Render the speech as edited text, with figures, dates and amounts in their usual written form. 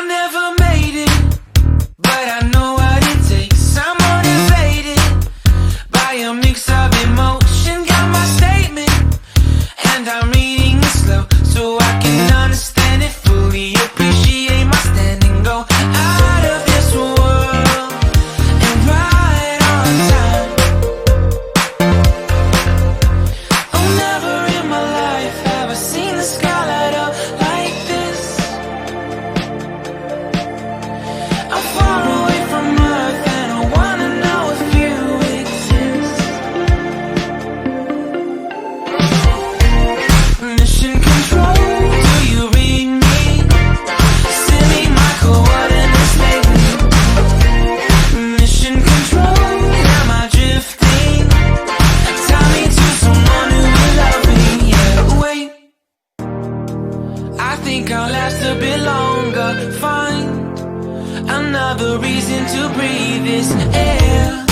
never made it, but I know what it takes. I'm motivated by a mix of emotion. Got my statement, and I'm reading it slow so I can understand it fully. Appreciate my standing, go out of this world and right on time. Oh, never in my life have I seen the sky light up like this. I'm far away from Earth and I wanna know if you exist. Mission control, do you read me? Send me my coordinates, baby. Mission control, am I drifting? Tie me to someone who will love me. Yeah, wait, I think I'll last a bit longer. Find another reason to breathe this air.